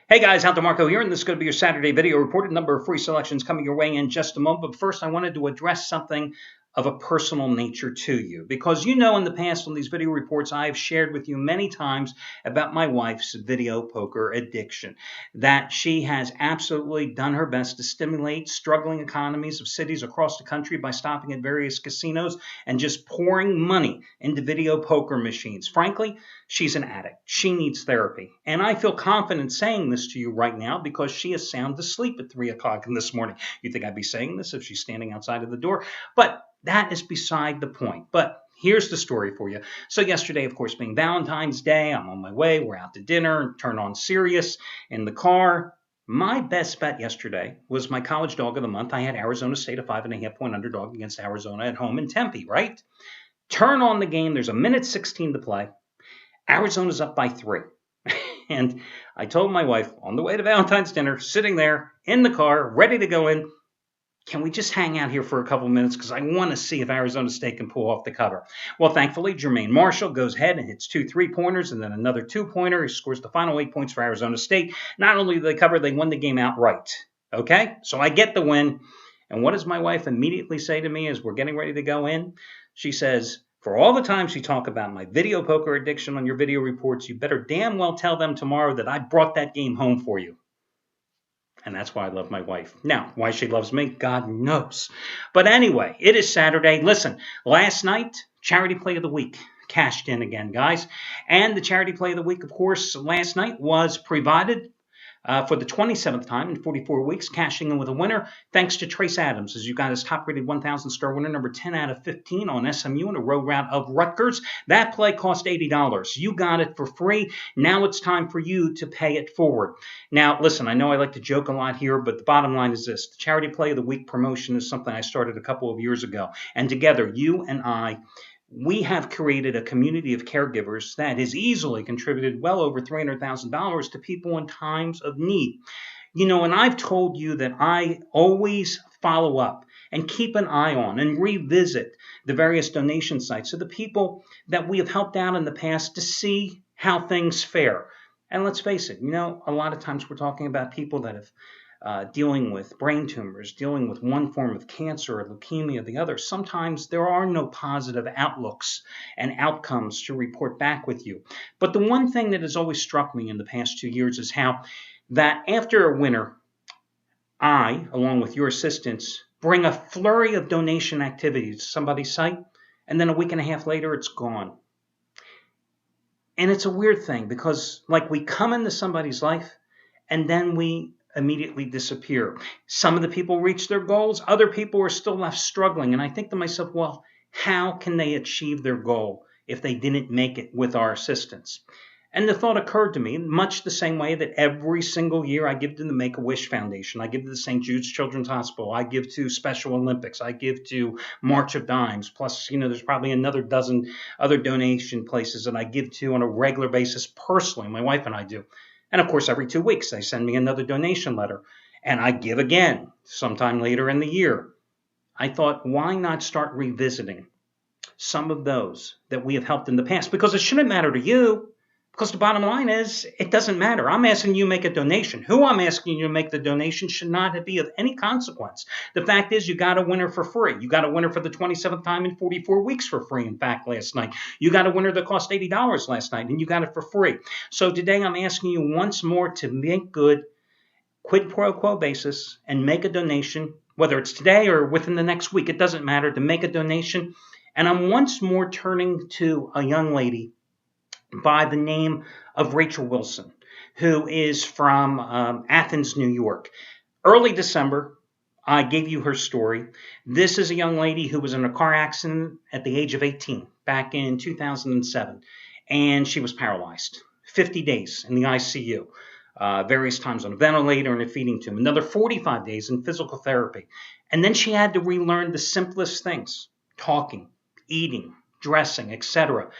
Hey guys, Hunter Marco here, and this is going to be your Saturday video report. A number of free selections coming your way in just a moment. But first, I wanted to address something of a personal nature to you, because you know in the past on these video reports I have shared with you many times about my wife's video poker addiction, that she has absolutely done her best to stimulate struggling economies of cities across the country by stopping at various casinos and just pouring money into video poker machines. Frankly, she's an addict. She needs therapy. And I feel confident saying this to you right now because she is sound asleep at 3 o'clock this morning. You'd think I'd be saying this if she's standing outside of the door, but that is beside the point. But here's the story for you. So yesterday, of course, being Valentine's Day, I'm on my way. We're out to dinner, turn on Sirius in the car. My best bet yesterday was my college dog of the month. I had Arizona State, a 5.5-point underdog against Arizona at home in Tempe, right? Turn on the game. There's a minute 16 to play. Arizona's up by 3. And I told my wife on the way to Valentine's dinner, sitting there in the car, ready to go in, can we just hang out here for a couple of minutes because I want to see if Arizona State can pull off the cover. Well, thankfully, Jermaine Marshall goes ahead and hits 2 3-pointers and then another 2-pointer. He scores the final 8 points for Arizona State. Not only do they cover, they won the game outright. Okay, so I get the win. And what does my wife immediately say to me as we're getting ready to go in? She says, for all the times you talk about my video poker addiction on your video reports, you better damn well tell them tomorrow that I brought that game home for you. And that's why I love my wife. Now, why she loves me, God knows. But anyway, it is Saturday. Listen, last night, Charity Play of the Week cashed in again, guys. And the Charity Play of the Week, of course, last night was provided for the 27th time in 44 weeks, cashing in with a winner, thanks to Trace Adams, as you got his top-rated 1,000-star winner, number 10 out of 15 on SMU in a road route of Rutgers. That play cost $80. You got it for free. Now it's time for you to pay it forward. Now, listen, I know I like to joke a lot here, but the bottom line is this. The Charity Play of the Week promotion is something I started a couple of years ago. And together, you and I, we have created a community of caregivers that has easily contributed well over $300,000 to people in times of need. You know, and I've told you that I always follow up and keep an eye on and revisit the various donation sites of the people that we have helped out in the past to see how things fare. And let's face it, you know, a lot of times we're talking about people that have dealing with brain tumors, dealing with one form of cancer or leukemia or the other. Sometimes there are no positive outlooks and outcomes to report back with you. But the one thing that has always struck me in the past 2 years is how that after a winner, I, along with your assistants, bring a flurry of donation activities to somebody's site, and then a week and a half later, it's gone. And it's a weird thing because, like, we come into somebody's life, and then we immediately disappear. Some of the people reach their goals. Other people are still left struggling. And I think to myself, well, how can they achieve their goal if they didn't make it with our assistance? And the thought occurred to me much the same way that every single year I give to the Make-A-Wish Foundation. I give to the St. Jude's Children's Hospital. I give to Special Olympics. I give to March of Dimes. Plus, you know, there's probably another dozen other donation places that I give to on a regular basis personally. My wife and I do. And of course, every 2 weeks, they send me another donation letter. And I give again sometime later in the year. I thought, why not start revisiting some of those that we have helped in the past? Because it shouldn't matter to you. Because the bottom line is, it doesn't matter. I'm asking you to make a donation. Who I'm asking you to make the donation should not be of any consequence. The fact is, you got a winner for free. You got a winner for the 27th time in 44 weeks for free, in fact, last night. You got a winner that cost $80 last night, and you got it for free. So today I'm asking you once more to make good, quid pro quo basis, and make a donation, whether it's today or within the next week. It doesn't matter, to make a donation. And I'm once more turning to a young lady by the name of Rachel Wilson, who is from Athens, New York. Early December, I gave you her story. This is a young lady who was in a car accident at the age of 18 back in 2007, and she was paralyzed. 50 days in the ICU, various times on a ventilator and a feeding tube, another 45 days in physical therapy. And then she had to relearn the simplest things, talking, eating, dressing, etc.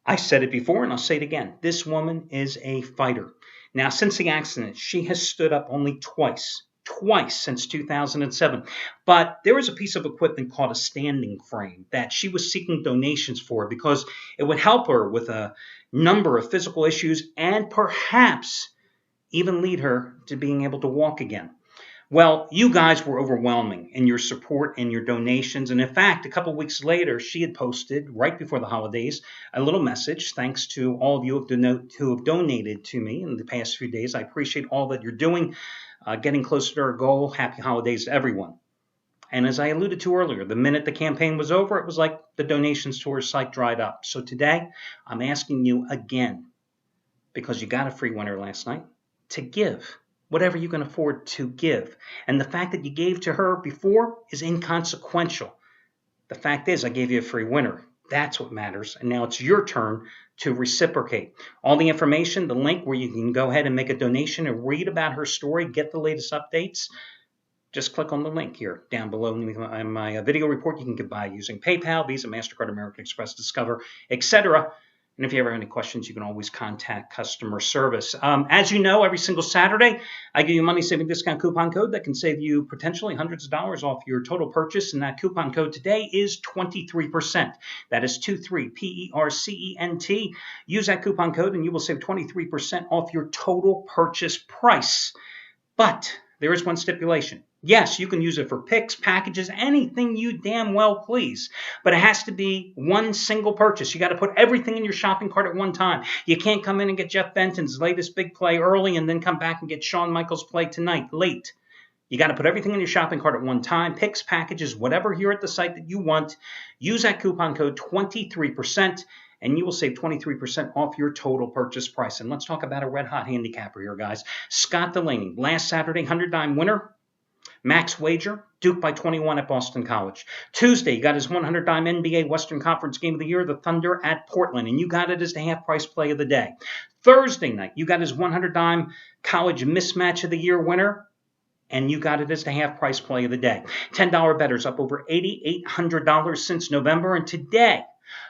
I said it before and I'll say it again. This woman is a fighter. Now, since the accident, she has stood up only twice since 2007. But there was a piece of equipment called a standing frame that she was seeking donations for because it would help her with a number of physical issues and perhaps even lead her to being able to walk again. Well, you guys were overwhelming in your support and your donations. And in fact, a couple of weeks later, she had posted right before the holidays a little message. Thanks to all of you who have donated to me in the past few days. I appreciate all that you're doing, getting closer to our goal. Happy holidays to everyone. And as I alluded to earlier, the minute the campaign was over, it was like the donations to her site dried up. So today, I'm asking you again, because you got a free winner last night, to give whatever you can afford to give. And the fact that you gave to her before is inconsequential. The fact is, I gave you a free winner. That's what matters. And now it's your turn to reciprocate. All the information, the link where you can go ahead and make a donation and read about her story, get the latest updates, just click on the link here down below in my video report. You can get by using PayPal, Visa, MasterCard, American Express, Discover, etc. And if you ever have any questions, you can always contact customer service. As you know, every single Saturday, I give you a money-saving discount coupon code that can save you potentially hundreds of dollars off your total purchase. And that coupon code today is 23%. That is 23%. Use that coupon code and you will save 23% off your total purchase price. But there is one stipulation. Yes, you can use it for picks, packages, anything you damn well please. But it has to be one single purchase. You got to put everything in your shopping cart at one time. You can't come in and get Jeff Benton's latest big play early and then come back and get Shawn Michaels' play tonight late. You got to put everything in your shopping cart at one time. Picks, packages, whatever here at the site that you want. Use that coupon code 23%. And you will save 23% off your total purchase price. And let's talk about a red-hot handicapper here, guys. Scott Delaney, last Saturday, 100-dime winner. Max wager, Duke by 21 at Boston College. Tuesday, you got his 100-dime NBA Western Conference Game of the Year, the Thunder at Portland, and you got it as the half-price play of the day. Thursday night, you got his 100-dime College Mismatch of the Year winner, and you got it as the half-price play of the day. $10 bettors up over $8,800 since November, and today,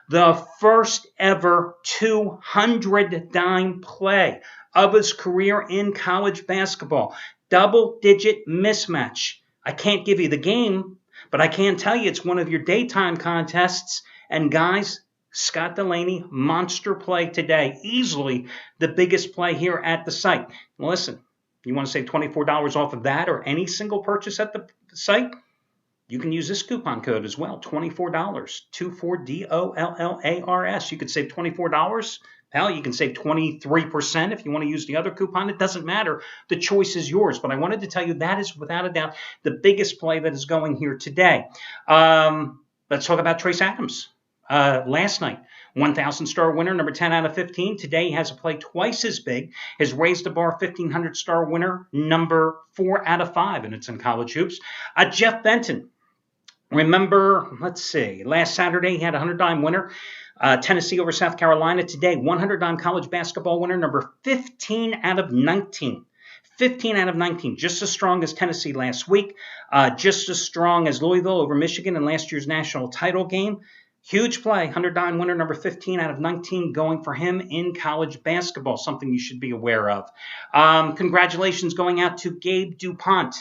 the first ever 200-dime play of his career in college basketball. Double-digit mismatch. I can't give you the game, but I can tell you it's one of your daytime contests. And guys, Scott Delaney, monster play today. Easily the biggest play here at the site. Listen, you want to save $24 off of that or any single purchase at the site? You can use this coupon code as well, $24, 24DOLLARS. You could save $24. Hell, you can save 23% if you want to use the other coupon. It doesn't matter. The choice is yours. But I wanted to tell you that is without a doubt the biggest play that is going here today. Let's talk about Trace Adams. Last night, 1,000-star winner, number 10 out of 15. Today he has a play twice as big. Has raised the bar, 1,500-star winner, number 4 out of 5, and it's in college hoops. Jeff Benton. Remember, let's see, last Saturday he had a 100-dime winner. Tennessee over South Carolina. Today, 100-dime college basketball winner, number 15 out of 19. 15 out of 19, just as strong as Tennessee last week, just as strong as Louisville over Michigan in last year's national title game. Huge play, 100-dime winner, number 15 out of 19, going for him in college basketball, something you should be aware of. Congratulations going out to Gabe DuPont.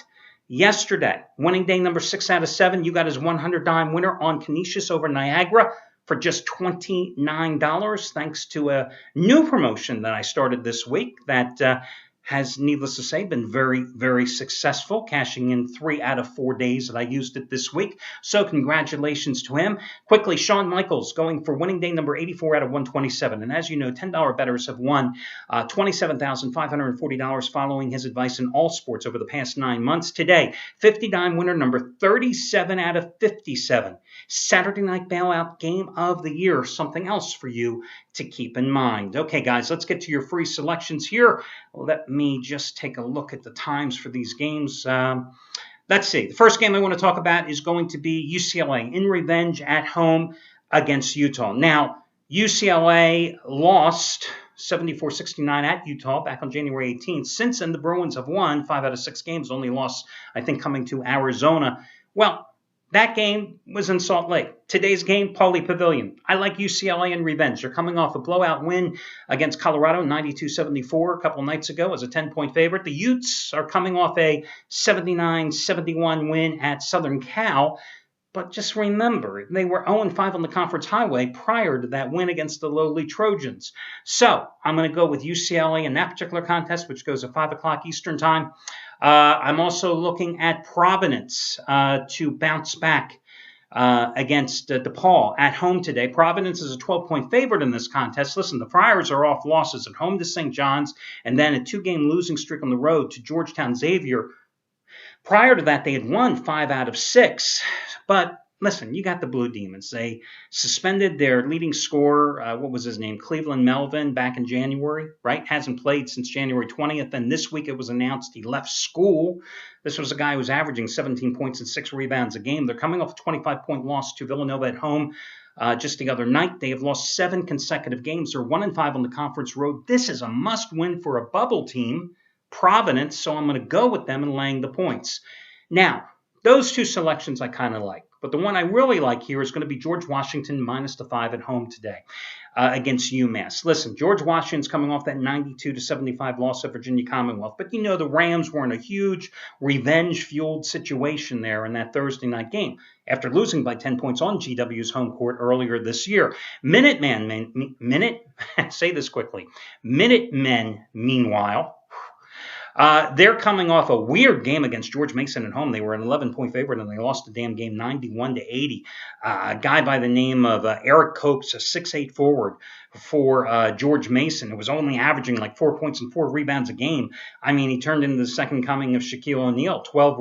Yesterday, winning day number 6 out of 7, you got his 100-dime winner on Canisius over Niagara for just $29, thanks to a new promotion that I started this week that has, needless to say, been very, very successful, cashing in 3 out of 4 days that I used it this week. So congratulations to him. Quickly, Shawn Michaels going for winning day number 84 out of 127. And as you know, $10 bettors have won $27,540 following his advice in all sports over the past 9 months. Today, 50-dime winner number 37 out of 57. Saturday night bailout game of the year, something else for you to keep in mind. Okay, guys, let's get to your free selections here. Let me just take a look at the times for these games. Let's see. The first game I want to talk about is going to be UCLA in revenge at home against Utah. Now, UCLA lost 74-69 at Utah back on January 18th. Since then, the Bruins have won 5 out of 6 games, only lost, I think, coming to Arizona. Well, that game was in Salt Lake. Today's game, Pauley Pavilion. I like UCLA in revenge. They're coming off a blowout win against Colorado, 92-74, a couple nights ago as a 10-point favorite. The Utes are coming off a 79-71 win at Southern Cal. But just remember, they were 0-5 on the conference highway prior to that win against the lowly Trojans. So I'm going to go with UCLA in that particular contest, which goes at 5 o'clock Eastern time. I'm also looking at Providence to bounce back against DePaul at home today. Providence is a 12-point favorite in this contest. Listen, the Friars are off losses at home to St. John's and then a 2-game losing streak on the road to Georgetown Xavier. Prior to that, they had won 5 out of 6. But listen, you got the Blue Demons. They suspended their leading scorer, what was his name, Cleveland Melvin, back in January, right? Hasn't played since January 20th. And this week it was announced he left school. This was a guy who was averaging 17 points and 6 rebounds a game. They're coming off a 25-point loss to Villanova at home just the other night. They have lost 7 consecutive games. They're 1-5 on the conference road. This is a must-win for a bubble team, Providence, so I'm going to go with them and laying the points. Now, those two selections I kind of like, but the one I really like here is going to be George Washington minus the 5 at home today against UMass. Listen, George Washington's coming off that 92-75 loss at Virginia Commonwealth, but you know the Rams were in a huge revenge-fueled situation there in that Thursday night game after losing by 10 points on GW's home court earlier this year. Minutemen, meanwhile, they're coming off a weird game against George Mason at home. They were an 11-point favorite, and they lost the damn game 91-80. A guy by the name of Eric Copes, a 6'8 forward for George Mason, who was only averaging like 4 points and 4 rebounds a game. I mean, he turned into the second coming of Shaquille O'Neal, 12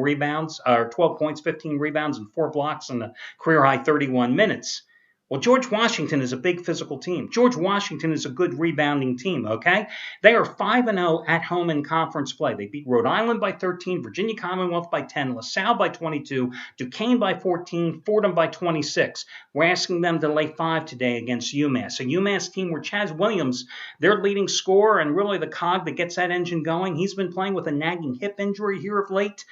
points, 15 rebounds, and 4 blocks in a career-high 31 minutes. Well, George Washington is a big physical team. George Washington is a good rebounding team, okay? They are 5-0 at home in conference play. They beat Rhode Island by 13, Virginia Commonwealth by 10, LaSalle by 22, Duquesne by 14, Fordham by 26. We're asking them to lay 5 today against UMass, a UMass team where Chaz Williams, their leading scorer and really the cog that gets that engine going, he's been playing with a nagging hip injury here of late.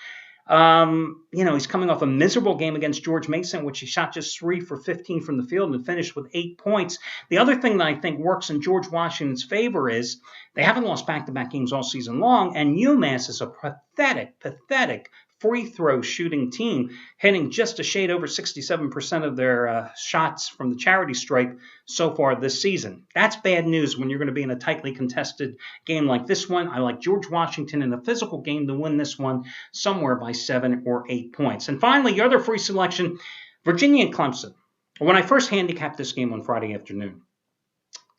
He's coming off a miserable game against George Mason, which he shot just 3 for 15 from the field and finished with 8 points. The other thing that I think works in George Washington's favor is they haven't lost back-to-back games all season long, and UMass is a pathetic free throw shooting team, hitting just a shade over 67% of their shots from the charity stripe so far this season. That's bad news when you're going to be in a tightly contested game like this one. I like George Washington in a physical game to win this one somewhere by 7 or 8 points. And finally, your other free selection, Virginia and Clemson. When I first handicapped this game on Friday afternoon,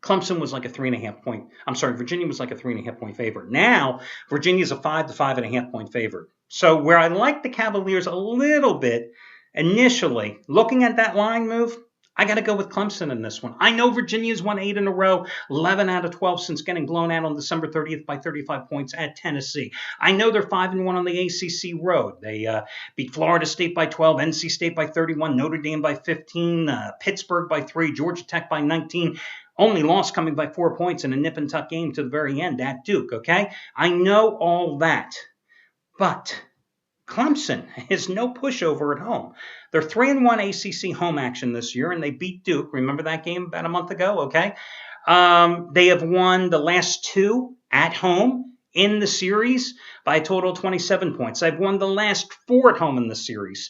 Clemson was like a 3.5 point. Virginia was like a 3.5 point favorite. Now, Virginia's a 5 to 5.5 point favorite. So where I like the Cavaliers a little bit initially, looking at that line move, I got to go with Clemson in this one. I know Virginia's won 8 in a row, 11 out of 12 since getting blown out on December 30th by 35 points at Tennessee. I know they're 5-1 on the ACC road. They beat Florida State by 12, NC State by 31, Notre Dame by 15, Pittsburgh by 3, Georgia Tech by 19. Only loss coming by 4 points in a nip-and-tuck game to the very end at Duke, okay? I know all that. But Clemson is no pushover at home. They're 3-1 ACC home action this year, and they beat Duke. Remember that game about a month ago? Okay. They have won the last 2 at home in the series by a total of 27 points. They've won the last 4 at home in the series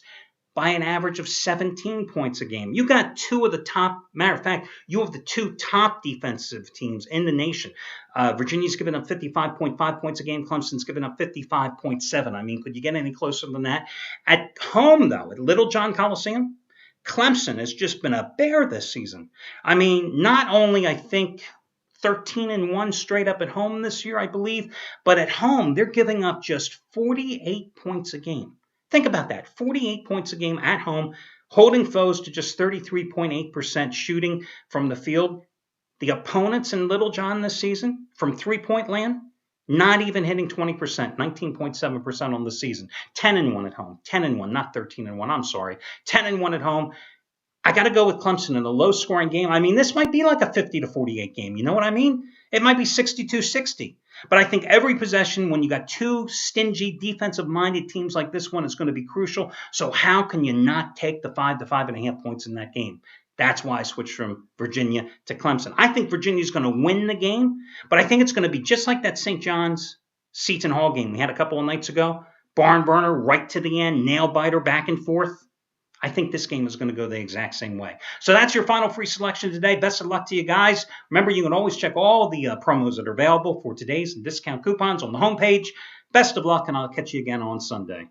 by an average of 17 points a game. You got 2 of the top, matter of fact, you have the 2 top defensive teams in the nation. Virginia's given up 55.5 points a game. Clemson's given up 55.7. I mean, could you get any closer than that? At home, though, at Little John Coliseum, Clemson has just been a bear this season. I mean, not only, I think, 13-1 straight up at home this year, I believe, but at home, they're giving up just 48 points a game. Think about that, 48 points a game at home, holding foes to just 33.8% shooting from the field. The opponents in Little John this season, from three-point land, not even hitting 20%, 19.7% on the season. 10-1 at home, 10-1, not 13-1, I'm sorry. 10-1 at home. I got to go with Clemson in a low-scoring game. I mean, this might be like a 50-48 game. You know what I mean? It might be 62-60. But I think every possession, when you got 2 stingy, defensive-minded teams like this one, is going to be crucial. So how can you not take the 5 to 5.5 points in that game? That's why I switched from Virginia to Clemson. I think Virginia's going to win the game, but I think it's going to be just like that St. John's Seton Hall game we had a couple of nights ago. Barn burner right to the end, nail biter back and forth. I think this game is going to go the exact same way. So that's your final free selection today. Best of luck to you guys. Remember, you can always check all the promos that are available for today's discount coupons on the homepage. Best of luck, and I'll catch you again on Sunday.